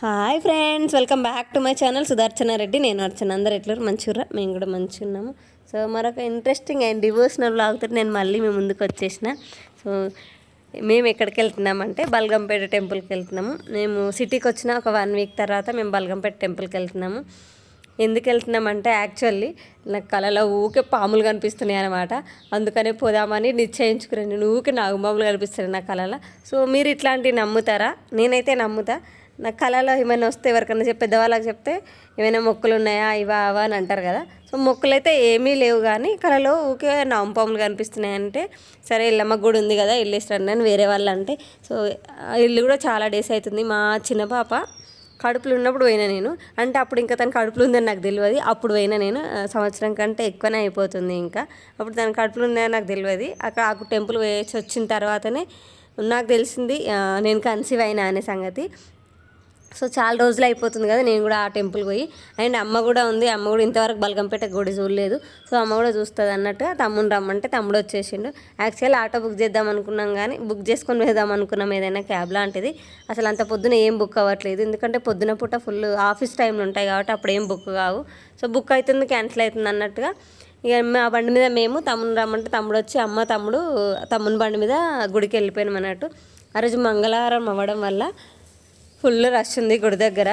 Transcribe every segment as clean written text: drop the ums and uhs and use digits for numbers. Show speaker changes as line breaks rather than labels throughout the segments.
Hi friends, welcome back to my channel Sudarshana Reddy. నేను అర్చన. అందరు ఎట్లా మంచిగా, మేము కూడా మంచిగా ఉన్నాము. సో మరొక ఇంట్రెస్టింగ్ అండ్ డివోషనల్ వ్లాగ్తో నేను మళ్ళీ మీ ముందుకు వచ్చేసిన. సో మేము ఎక్కడికి వెళ్తున్నామంటే బల్గంపేట టెంపుల్కి వెళ్తున్నాము. మేము సిటీకి వచ్చిన ఒక 1 వీక్ తర్వాత మేము బల్గంపేట టెంపుల్కి వెళ్తున్నాము. ఎందుకు వెళ్తున్నామంటే యాక్చువల్లీ నాకు కళలో ఊకే పాములు కనిపిస్తున్నాయి అనమాట. అందుకనే పోదామని నిశ్చయించుకున్నాను. నేను ఊకే నాగుమాములు కనిపిస్తున్నాయి నా కళలో. సో మీరు ఇట్లాంటివి నమ్ముతారా? నేనైతే నమ్ముతా. నా కళలో ఏమైనా వస్తే ఎవరికైనా పెద్దవాళ్ళకి చెప్తే ఏమైనా మొక్కులు ఉన్నాయా ఇవా అవా అని అంటారు కదా. సో మొక్కులు అయితే ఏమీ లేవు, కానీ కళలో ఊకే నాంపాములు కనిపిస్తున్నాయి. అంటే సరే ఇల్లమ్మ గుడి ఉంది కదా, వెళ్ళేస్తాను అని వేరే వాళ్ళు అంటే. సో ఇల్లు కూడా చాలా డేస్ అవుతుంది. మా చిన్న పాప కడుపులు ఉన్నప్పుడు పోయినా నేను. అంటే అప్పుడు ఇంకా తన కడుపులు ఉందని నాకు తెలియదు. అప్పుడు పోయినా నేను. సంవత్సరం కంటే ఎక్కువనే అయిపోతుంది. ఇంకా అప్పుడు తన కడుపులు ఉందని నాకు తెలియదు. అక్కడ ఆ టెంపుల్ వేసి వచ్చిన తర్వాతనే నాకు తెలిసింది నేను కన్సీవ్ అయినా అనే సంగతి. సో చాలా రోజులు అయిపోతుంది కదా నేను కూడా ఆ టెంపుల్కి పోయి. అండ్ అమ్మ కూడా ఉంది. అమ్మ కూడా ఇంతవరకు బల్గంపేట గుడి చూడలేదు. సో అమ్మ కూడా చూస్తుంది అన్నట్టుగా తమ్ముడు రమ్మంటే తమ్ముడు వచ్చేసిండు. యాక్చువల్ ఆటో బుక్ చేద్దాం అనుకున్నాం, కానీ బుక్ చేసుకొని వేద్దాం అనుకున్నాం ఏదైనా క్యాబ్ లాంటిది. అసలు అంత పొద్దున ఏం బుక్ అవ్వట్లేదు, ఎందుకంటే పొద్దున పూట ఫుల్ ఆఫీస్ టైంలు ఉంటాయి కాబట్టి అప్పుడు ఏం బుక్ కావు. సో బుక్ అవుతుంది, క్యాన్సిల్ అవుతుంది అన్నట్టుగా ఇక మా బండి మీద మేము తమ్ముడు రమ్మంటే తమ్ముడు వచ్చి అమ్మ తమ్ముని బండి మీద గుడికి వెళ్ళిపోయినాం అన్నట్టు. ఆ రోజు మంగళవారం అవ్వడం వల్ల ఫుల్ రష్ ఉంది గుడి దగ్గర.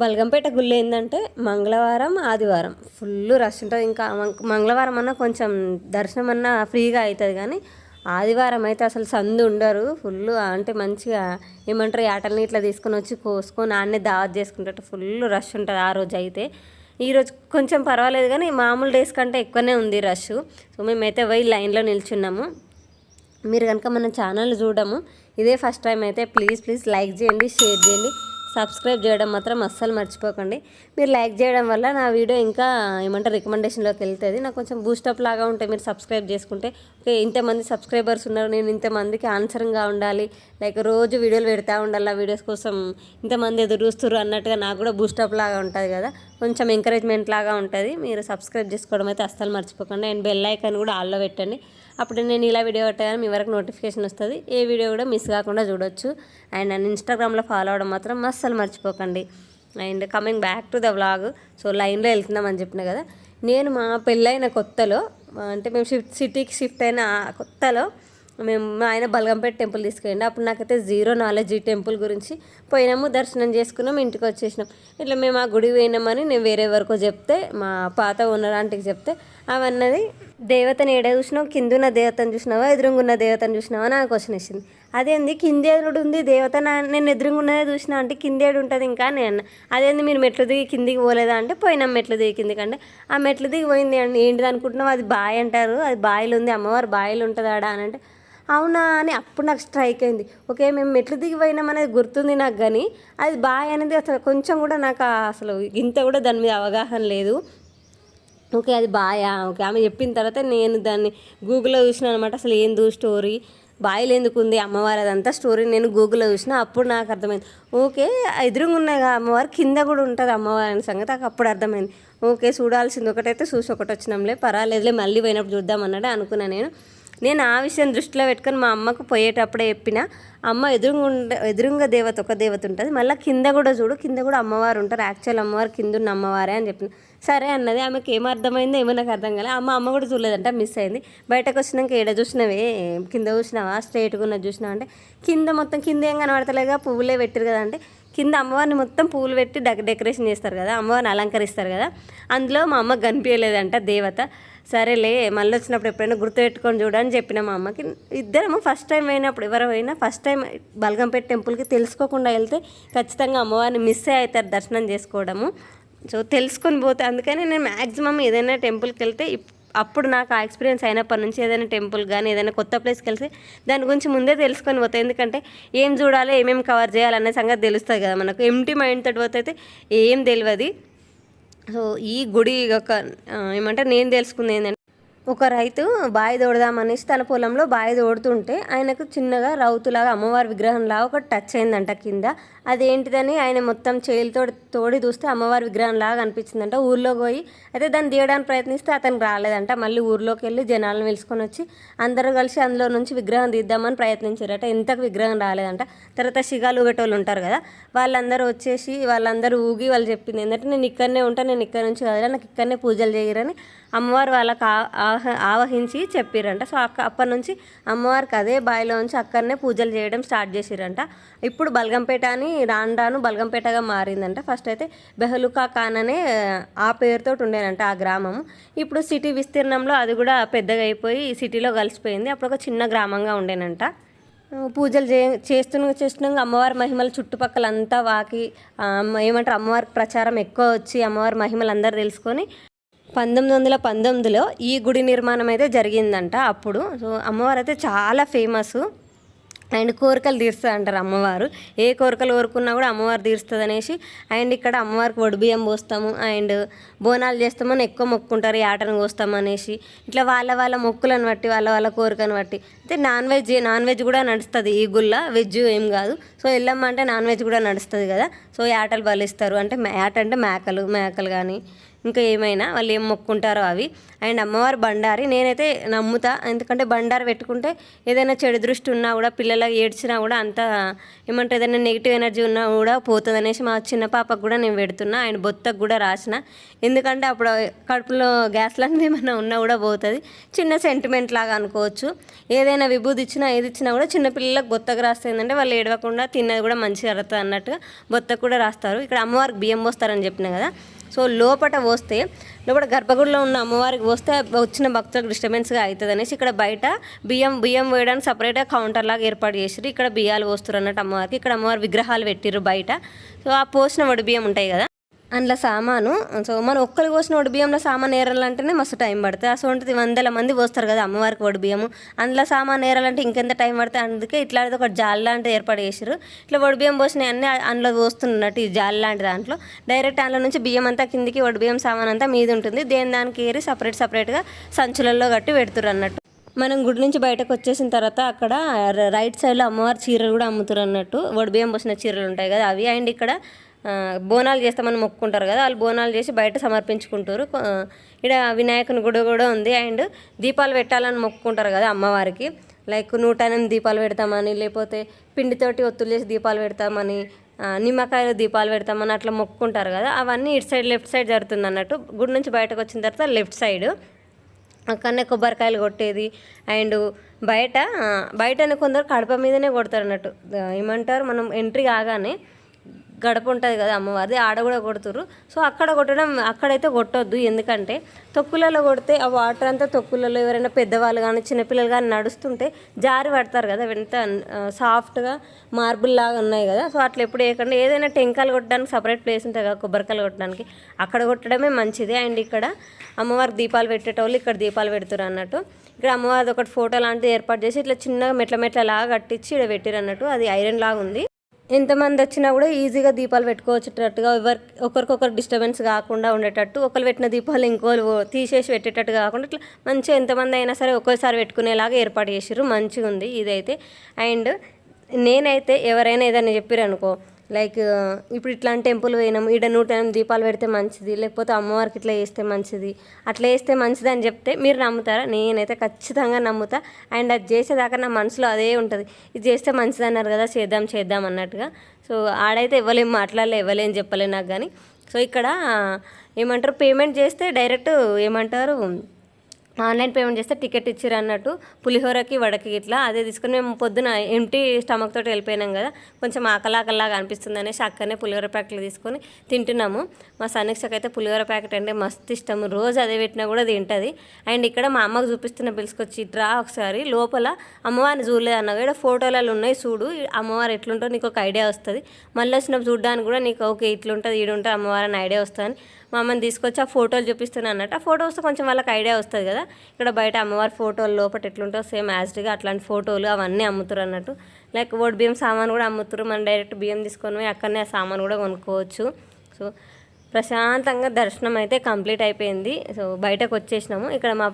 బల్గంపేట గుళ్ళు ఏంటంటే మంగళవారం ఆదివారం ఫుల్ రష్ ఉంటుంది. ఇంకా మంగళవారం అన్నా కొంచెం దర్శనం అన్నా ఫ్రీగా అవుతుంది, కానీ ఆదివారం అయితే అసలు సందు ఉండరు. ఫుల్ అంటే మంచిగా ఏమంటారు యాటల్ని ఇట్లా తీసుకొని వచ్చి కోసుకొని ఆడనే దావత్ చేసుకుంటే ఫుల్ రష్ ఉంటుంది ఆ రోజు అయితే. ఈరోజు కొంచెం పర్వాలేదు, కానీ మామూలు డేస్ కంటే ఎక్కువనే ఉంది రష్. సో మేమైతే పోయి లైన్లో నిల్చున్నాము. మీరు కనుక మన ఛానల్ చూడము ఇదే ఫస్ట్ టైం అయితే ప్లీజ్ లైక్ చేయండి, షేర్ చేయండి, సబ్స్క్రైబ్ చేయడం మాత్రం అస్సలు మర్చిపోకండి. మీరు లైక్ చేయడం వల్ల నా వీడియో ఇంకా ఏమంటారు రికమెండేషన్లోకి వెళ్తుంది. నాకు కొంచెం బూస్టప్ లాగా ఉంటాయి మీరు సబ్స్క్రైబ్ చేసుకుంటే. ఓకే ఇంతమంది సబ్స్క్రైబర్స్ ఉన్నారు, నేను ఇంతమందికి ఆన్సరింగ్గా ఉండాలి, లైక్ రోజు వీడియోలు పెడతా ఉండాలి, ఆ వీడియోస్ కోసం ఇంతమంది ఎదురు చూస్తారు అన్నట్టుగా నాకు కూడా బూస్టప్ లాగా ఉంటుంది కదా, కొంచెం ఎంకరేజ్మెంట్ లాగా ఉంటుంది. మీరు సబ్స్క్రైబ్ చేసుకోవడం అయితే అస్సలు మర్చిపోకండి. అండ్ బెల్ ఐకాన్ కూడా ఆల్లో పెట్టండి. అప్పుడు నేను ఇలా వీడియో పెట్టగానే మీ వరకు నోటిఫికేషన్ వస్తుంది. ఏ వీడియో కూడా మిస్ కాకుండా చూడొచ్చు. అండ్ నన్ను ఇన్స్టాగ్రామ్లో ఫాలో అవ్వడం మాత్రం అస్సలు మర్చిపోకండి. And coming back to the vlog. So లైన్లో వెళ్తున్నామని చెప్పిన కదా, నేను మా పెళ్ళైన కొత్తలో అంటే మేము సిటీకి షిఫ్ట్ అయిన కొత్తలో మా ఆయన బల్గంపేట టెంపుల్ తీసుకెళ్ళండి. అప్పుడు నాకైతే జీరో నాలెడ్జ్ ఈ టెంపుల్ గురించి. పోయినాము, దర్శనం చేసుకున్నాం, ఇంటికి వచ్చేసినాం. ఇట్లా మేము ఆ గుడి పోయినామని నేను వేరే వరకు చెప్తే, మా పాత ఓనర్ ఆంటీకి చెప్తే అవన్నది దేవతని ఏడ చూసినావు, కిందున్న దేవతను చూసినావా ఎదురుగున్న దేవతను చూసినావా అని నాకు క్వశ్చన్ ఇచ్చింది. అదేంది కిందేడు ఉంది దేవత, నేను ఎదురుగున్నదే చూసినా అంటే కిందేడు ఉంటుంది ఇంకా అని అన్న. అదేంది మీరు మెట్లు దిగి కిందికి పోలేదా అంటే పోయినాం మెట్లు దిగి కిందికి. అంటే ఆ మెట్లు దిగి పోయింది అండి, ఏంటిది అనుకుంటున్నావు, అది బాయ్ అంటారు, అది బాయిలు ఉంది, అమ్మవారు బాయిలు ఉంటుంది ఆడ అని అంటే అవునా అని అప్పుడు నాకు స్ట్రైక్ అయింది. ఓకే మేము మెట్లు దిగి పోయినాం అనేది గుర్తుంది నాకు, కానీ అది బాయ్ అనేది అసలు కొంచెం కూడా నాకు అసలు ఇంత కూడా దాని మీద అవగాహన లేదు. ఓకే అది బాయా, ఓకే ఆమె చెప్పిన తర్వాత నేను దాన్ని గూగుల్లో చూసినా అనమాట. అసలు ఏంది స్టోరీ, బాయిలు ఎందుకు ఉంది అమ్మవారు, అదంతా స్టోరీ నేను గూగుల్లో చూసిన. అప్పుడు నాకు అర్థమైంది, ఓకే ఎదురుగా ఉన్నాయి అమ్మవారు, కింద కూడా ఉంటుంది అమ్మవారి అనే సంగతి నాకు అప్పుడు అర్థమైంది. ఓకే చూడాల్సింది ఒకటైతే చూసి ఒకటి వచ్చినాంలే, పర్వాలేదులే మళ్ళీ పోయినప్పుడు చూద్దాం అన్నట్టు అనుకున్నాను. నేను ఆ విషయం దృష్టిలో పెట్టుకొని మా అమ్మకు పోయేటప్పుడే చెప్పిన, అమ్మ ఎదురుగా దేవత ఒక దేవత ఉంటుంది, మళ్ళీ కింద కూడా చూడు, కింద కూడా అమ్మవారు ఉంటారు, యాక్చువల్ అమ్మవారు కింద ఉన్న అమ్మవారే అని చెప్పిన. సరే అన్నది. ఆమెకి ఏం అర్థమైందో ఏమో నాకు అర్థం కాలే. అమ్మ కూడా చూడలేదంట, మిస్ అయింది. బయటకు వచ్చినాక ఏడ చూసినావే, కింద చూసినావా స్ట్రైట్గా ఉన్నది చూసినావా అంటే కింద మొత్తం కింద ఏం కనబడతలేగా, పువ్వులే పెట్టారు కదా అంటే కింద అమ్మవారిని మొత్తం పువ్వులు పెట్టి డెకరేషన్ చేస్తారు కదా, అమ్మవారిని అలంకరిస్తారు కదా, అందులో మా అమ్మకి కనిపించలేదంట దేవత. సరేలే మళ్ళీ వచ్చినప్పుడు ఎప్పుడైనా గుర్తుపెట్టుకొని చూడని చెప్పిన మా అమ్మకి. ఇద్దరము ఫస్ట్ టైం అయినప్పుడు ఎవరైనా ఫస్ట్ టైం బల్గంపేట టెంపుల్కి తెలుసుకోకుండా వెళ్తే ఖచ్చితంగా అమ్మవారిని మిస్ అవుతారు దర్శనం చేసుకోవడము. సో తెలుసుకొని పోతే, అందుకని నేను మ్యాక్సిమం ఏదైనా టెంపుల్కి వెళ్తే అప్పుడు నాకు ఆ ఎక్స్పీరియన్స్ అయినప్పటి నుంచి ఏదైనా టెంపుల్ కానీ ఏదైనా కొత్త ప్లేస్కి వెళ్తే దాని గురించి ముందే తెలుసుకొని పోతాయి. ఎందుకంటే ఏం చూడాలి, ఏమేమి కవర్ చేయాలనే సంగతి తెలుస్తుంది కదా మనకు. ఎంటీ మైండ్ తోటి పోతే అయితే ఏం తెలియదు. సో ఈ గుడి ఒక ఏమంటే నేను తెలుసుకుంది ఏంటంటే, ఒక రైతు బావి తోడదామనేసి తన పొలంలో బావి తోడుతుంటే ఆయనకు చిన్నగా రౌతులాగా అమ్మవారి విగ్రహంలాగా ఒకటి టచ్ అయిందంట కింద. అదేంటిదని ఆయన మొత్తం చేయిలతో తోడి చూస్తే అమ్మవారి విగ్రహంలాగా అనిపించిందంట. ఊర్లోకి పోయి అయితే దాన్ని తీయడానికి ప్రయత్నిస్తే అతనికి రాలేదంట. మళ్ళీ ఊర్లోకి వెళ్ళి జనాలను పిలుచుకొని వచ్చి అందరూ కలిసి అందులో నుంచి విగ్రహం తీద్దామని ప్రయత్నించారట. ఇంతకు విగ్రహం రాలేదంట. తర్వాత శిగాలు ఊగేటోళ్ళు ఉంటారు కదా, వాళ్ళందరూ వచ్చేసి వాళ్ళందరూ ఊగి వాళ్ళు చెప్పింది ఏంటంటే, నేను ఇక్కడనే ఉంటాను, నేను ఇక్కడ నుంచి కదలా, నాకు ఇక్కడనే పూజలు చేయరని అమ్మవారు వాళ్ళకి ఆవహించి చెప్పిరంట. సో అప్పటి నుంచి అమ్మవారికి అదే బావిలో నుంచి అక్కడనే పూజలు చేయడం స్టార్ట్ చేసిరంట. ఇప్పుడు బల్గంపేట అని రాను బల్గంపేటగా మారిందంట. ఫస్ట్ అయితే బెహలుకా ఖాన్ అనే ఆ పేరుతో ఉండేనంట ఆ గ్రామము. ఇప్పుడు సిటీ విస్తీర్ణంలో అది కూడా పెద్దగా అయిపోయి సిటీలో కలిసిపోయింది. అప్పుడు ఒక చిన్న గ్రామంగా ఉండేనంట. పూజలు చేస్తున్నాక అమ్మవారి మహిమలు చుట్టుపక్కల అంతా వాకి ఏమంటారు అమ్మవారికి ప్రచారం ఎక్కువ వచ్చి అమ్మవారి మహిమలు అందరూ తెలుసుకొని 1919లో ఈ గుడి నిర్మాణం అయితే జరిగిందంట అప్పుడు. సో అమ్మవారు అయితే చాలా ఫేమస్ అండ్ కోరికలు తీరుస్తుంది అంటారు అమ్మవారు. ఏ కోరికలు కోరుకున్నా కూడా అమ్మవారు తీరుస్తుంది అనేసి. అండ్ ఇక్కడ అమ్మవారికి వడిబియ్యం పోస్తాము అండ్ బోనాలు చేస్తామని ఎక్కువ మొక్కుంటారు, యాటను కోస్తాము అనేసి. ఇట్లా వాళ్ళ మొక్కులను బట్టి వాళ్ళ కోరికను బట్టి అయితే నాన్ వెజ్ కూడా నడుస్తుంది ఈ గుళ్ళ, వెజ్ ఏం కాదు. సో ఎల్లమ్మ అంటే నాన్ వెజ్ కూడా నడుస్తుంది కదా. సో యాటలు బలిస్తారు, అంటే యాట అంటే మేకలు కానీ ఇంకా ఏమైనా వాళ్ళు ఏం మొక్కుంటారో అవి. అండ్ అమ్మవారి బండారి నేనైతే నమ్ముతా, ఎందుకంటే బండారి పెట్టుకుంటే ఏదైనా చెడు దృష్టి ఉన్నా కూడా, పిల్లలు ఏడ్చినా కూడా అంత ఏమంటారు ఏదైనా నెగిటివ్ ఎనర్జీ ఉన్నా కూడా పోతుంది అనేసి మా చిన్న పాపకు కూడా నేను పెడుతున్నా. అండ్ బొత్తకు కూడా రాసిన, ఎందుకంటే అప్పుడు కడుపులో గ్యాస్ లాంటిది ఏమైనా ఉన్నా కూడా పోతుంది. చిన్న సెంటిమెంట్ లాగా అనుకోవచ్చు. ఏదైనా విభూది ఇచ్చినా ఏది ఇచ్చినా కూడా చిన్నపిల్లలకు బొత్తకు రాస్తే ఏంటంటే వాళ్ళు ఏడవకుండా తిన్నది కూడా మంచిగా అరుగుతుంది అన్నట్టుగా బొత్తకు కూడా రాస్తారు. ఇక్కడ అమ్మవారికి బియ్యం పోస్తారని చెప్పిన కదా. సో లోపల గర్భగుడిలో ఉన్న అమ్మవారికి పోస్తే వచ్చిన భక్తులకు డిస్టర్బెన్స్గా అవుతుంది అనేసి ఇక్కడ బయట బియ్యం వేయడానికి సపరేట్గా కౌంటర్ లాగా ఏర్పాటు చేసిరు. ఇక్కడ బియ్యాలు పోస్తారు అన్నట్టు అమ్మవారికి. ఇక్కడ అమ్మవారి విగ్రహాలు పెట్టిరు బయట. సో ఆ పోసిన వడి బియ్యం ఉంటాయి కదా అందులో సామాను. సో మనం ఒక్కరు కోసిన వడి బియ్యంలో సామాన్ ఏరాలంటేనే మస్తు టైం పడుతుంది. అసలు వందల మంది పోస్తారు కదా అమ్మవారికి వడి బియ్యము, అందులో సామాన్ ఏరాలంటే ఇంకెంత టైం పడుతుంది. అందుకే ఇట్లాంటిది ఒక జాలి లాంటిది ఏర్పాటు చేసారు. ఇట్లా వడి బియ్యం పోసినవి అన్నీ అందులో పోస్తున్నట్టు ఈ జాలి లాంటి దాంట్లో డైరెక్ట్ అందులో నుంచి బియ్యం అంతా కిందికి వడి బియ్యం సామాన్ అంతా మీద ఉంటుంది. దానికి ఏరి సపరేట్గా సంచులలో కట్టి పెడుతురు అన్నట్టు. మనం గుడి నుంచి బయటకు వచ్చేసిన తర్వాత అక్కడ రైట్ సైడ్లో అమ్మవారి చీరలు కూడా అమ్ముతారు అన్నట్టు. వడి బియ్యం పోసిన చీరలు ఉంటాయి కదా అవి. అండ్ ఇక్కడ బోనాలు చేస్తామని మొక్కుంటారు కదా, వాళ్ళు బోనాలు చేసి బయట సమర్పించుకుంటారు. ఇక్కడ వినాయకుని గుడి కూడా ఉంది. అండ్ దీపాలు పెట్టాలని మొక్కుంటారు కదా అమ్మవారికి, లైక్ 108 దీపాలు పెడతామని, లేకపోతే పిండితోటి ఒత్తులు చేసి దీపాలు పెడతామని, నిమ్మకాయలు దీపాలు పెడతామని అట్లా మొక్కుంటారు కదా. అవన్నీ ఇటు సైడ్ లెఫ్ట్ సైడ్ జరుగుతుంది అన్నట్టు. గుడి నుంచి బయటకు వచ్చిన తర్వాత లెఫ్ట్ సైడ్ అక్కడనే కొబ్బరికాయలు కొట్టేది. అండ్ బయటనే కొందరు కడప మీదనే కొడతారు అన్నట్టు. ఏమంటారు మనం ఎంట్రీ కాగానే గడప ఉంటుంది కదా అమ్మవారిది, ఆడ కూడా కొడుతురు. సో అక్కడైతే కొట్టొద్దు, ఎందుకంటే తొక్కులలో కొడితే ఆ వాటర్ అంతా తొక్కులలో ఎవరైనా పెద్దవాళ్ళు కానీ చిన్నపిల్లలు కానీ నడుస్తుంటే జారి పడతారు కదా, ఎంత సాఫ్ట్గా మార్బుల్ లాగా ఉన్నాయి కదా. సో అట్లా ఎప్పుడు వేయకుండా ఏదైనా టెంకాయలు కొట్టడానికి సపరేట్ ప్లేస్ ఉంటుంది కదా కొబ్బరికాయలు కొట్టడానికి, అక్కడ కొట్టడమే మంచిది. అండ్ ఇక్కడ అమ్మవారికి దీపాలు పెట్టేటోళ్ళు ఇక్కడ దీపాలు పెడుతురు అన్నట్టు. ఇక్కడ అమ్మవారిది ఒకటి ఫోటో లాంటిది ఏర్పాటు చేసి ఇట్లా చిన్నగా మెట్ల లాగా కట్టించి ఇక్కడ పెట్టిరు అన్నట్టు. అది ఐరన్ లాగా ఉంది. ఎంతమంది వచ్చినా కూడా ఈజీగా దీపాలు పెట్టుకోవచ్చేటట్టుగా, ఒకరికొకరు డిస్టర్బెన్స్ కాకుండా ఉండేటట్టు, ఒకరు పెట్టిన దీపాలు ఇంకోరు తీసేసి పెట్టేటట్టు కాకుండా ఇట్లా మంచిగా ఎంతమంది అయినా సరే ఒకేసారి పెట్టుకునేలాగా ఏర్పాటు చేసిర్రు. మంచిగా ఉంది ఇదైతే. అండ్ నేనైతే ఎవరైనా ఏదైనా చెప్పారనుకో, లైక్ ఇప్పుడు ఇట్లాంటి టెంపుల్ పోయినాము, ఈడ 108 దీపాలు పెడితే మంచిది, లేకపోతే అమ్మవారికి ఇట్లా వేస్తే మంచిది, అట్లా వేస్తే మంచిది అని చెప్తే మీరు నమ్ముతారా? నేనైతే ఖచ్చితంగా నమ్ముతా. అండ్ అది చేసేదాకా నా మనసులో అదే ఉంటుంది, ఇది చేస్తే మంచిది అన్నారు కదా, చేద్దాం అన్నట్టుగా. సో ఆడైతే ఇవ్వలేము, ఇవ్వలేం చెప్పలే నాకు. కానీ సో ఇక్కడ ఏమంటారు పేమెంట్ చేస్తే డైరెక్ట్ ఏమంటారు ఆన్లైన్ పేమెంట్ చేస్తే టికెట్ ఇచ్చిర్రు అన్నట్టు. పులిహోరకి వడకి ఇట్లా అదే తీసుకుని మేము పొద్దున ఎంటీ స్టమక్ తోటి వెళ్ళిపోయినాం కదా, కొంచెం ఆకలాగా అనిపిస్తుంది అనేసి అక్కడనే పులిహోర ప్యాకెట్లు తీసుకొని తింటున్నాము. మా సన్నిక్షకు అయితే పులిహోర ప్యాకెట్ అంటే మస్తు ఇష్టము, రోజు అదే పెట్టినా కూడా తింటుంది. అండ్ ఇక్కడ మా అమ్మకు చూపిస్తున్న పిలుచుకొచ్చి ఇట్రా ఒకసారి లోపల అమ్మవారిని చూడలేదు అన్న కూడా ఫోటోలలో ఉన్నాయి చూడు, అమ్మవారు ఎట్లుంటుందో నీకు ఒక ఐడియా వస్తుంది. మళ్ళీ వచ్చినప్పుడు చూడడానికి కూడా నీకు ఓకే ఇట్లుంటుంది ఈడుంటుంది అమ్మవారు అని ఐడియా వస్తుందని మా అమ్మని తీసుకొచ్చి ఆ ఫోటోలు చూపిస్తున్నాను అన్నట్టు. ఆ ఫోటో వస్తే కొంచెం వాళ్ళకి ఐడియా వస్తుంది కదా. ఇక్కడ బయట అమ్మవారి ఫోటోలు లోపల ఎట్లుంటుందో సేమ్ యాజ్డ్గా అట్లాంటి ఫోటోలు అవన్నీ అమ్ముతారు అన్నట్టు. లైక్ ఓడి బియ్యం సామాన్ కూడా అమ్ముతారు, మనం డైరెక్ట్ బియ్యం తీసుకొని అక్కడనే ఆ సామాన్ కూడా కొనుక్కోవచ్చు. సో ప్రశాంతంగా దర్శనం అయితే కంప్లీట్ అయిపోయింది. సో బయటకు వచ్చేసినాము. ఇక్కడ మా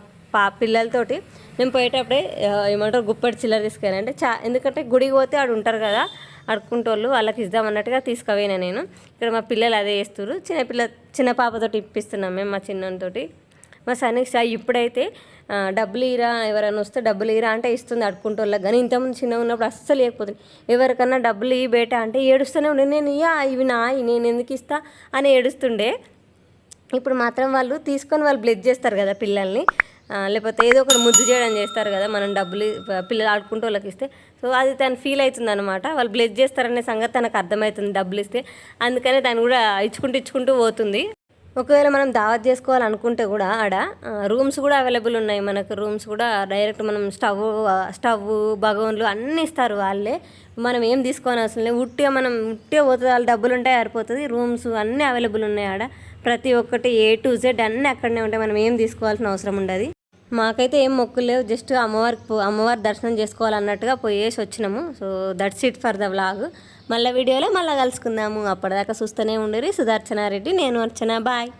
పిల్లలతోటి నేను పోయేటప్పుడే ఏమంటారు గుప్పటి చిల్లర తీసుకెళ్ళాను. అంటే ఎందుకంటే గుడికి పోతే ఆడు ఉంటారు కదా అడుక్కుంటోళ్ళు, వాళ్ళకి ఇద్దామన్నట్టుగా తీసుకుపోయినా నేను. ఇక్కడ మా పిల్లలు అదే చేస్తారు. చిన్న పాపతోటి ఇప్పిస్తున్నాం మేము, మా చిన్నతోటి. మా సనీష ఇప్పుడైతే డబ్బులు ఇరా, ఎవరైనా వస్తే డబ్బులు ఇరా అంటే ఇస్తుంది అడుక్కుంటోళ్ళకి. కానీ ఇంతకుముందు చిన్నగా ఉన్నప్పుడు అస్సలు ఇవ్వకపోతుంది. ఎవరికన్నా డబ్బులు ఇవి బేట అంటే ఏడుస్తూనే ఉండే, నేను ఇవి నేను ఎందుకు ఇస్తా అని ఏడుస్తుండే. ఇప్పుడు మాత్రం వాళ్ళు తీసుకొని వాళ్ళు బ్లెస్ చేస్తారు కదా పిల్లల్ని, లేకపోతే ఏదో ఒకటి ముద్దు చేయడం చేస్తారు కదా మనం డబ్బులు పిల్లలు ఆడుకుంటూ వాళ్ళకి ఇస్తే. సో అది తను ఫీల్ అవుతుంది అనమాట. వాళ్ళు బ్లెస్ చేస్తారనే సంగతి తనకు అర్థమవుతుంది డబ్బులు ఇస్తే. అందుకనే తను కూడా ఇచ్చుకుంటూ పోతుంది. ఒకవేళ మనం దావత్ చేసుకోవాలనుకుంటే కూడా ఆడ రూమ్స్ కూడా అవైలబుల్ ఉన్నాయి మనకు. రూమ్స్ కూడా డైరెక్ట్ మనం స్టవ్ బగోన్లు అన్నీ ఇస్తారు వాళ్ళే. మనం ఏం తీసుకోని అవసరం లేదు. ఉట్టిగా పోతుంది, వాళ్ళ డబ్బులు ఉంటాయి సరిపోతుంది. రూమ్స్ అన్నీ అవైలబుల్ ఉన్నాయి ఆడ. ప్రతి ఒక్కటి A to Z అన్నీ అక్కడనే ఉంటాయి. మనం ఏం తీసుకోవాల్సిన అవసరం ఉండదు. మాకైతే ఏం మొక్కులు లేవు, జస్ట్ అమ్మవారి దర్శనం చేసుకోవాలన్నట్టుగా పోయేసి వచ్చినాము. So that's it for the vlog. మళ్ళీ వీడియోలో మళ్ళీ కలుసుకుందాము. అప్పటిదాకా చూస్తూనే ఉండరు. సుదర్శన రెడ్డి, నేను అర్చన. బాయ్.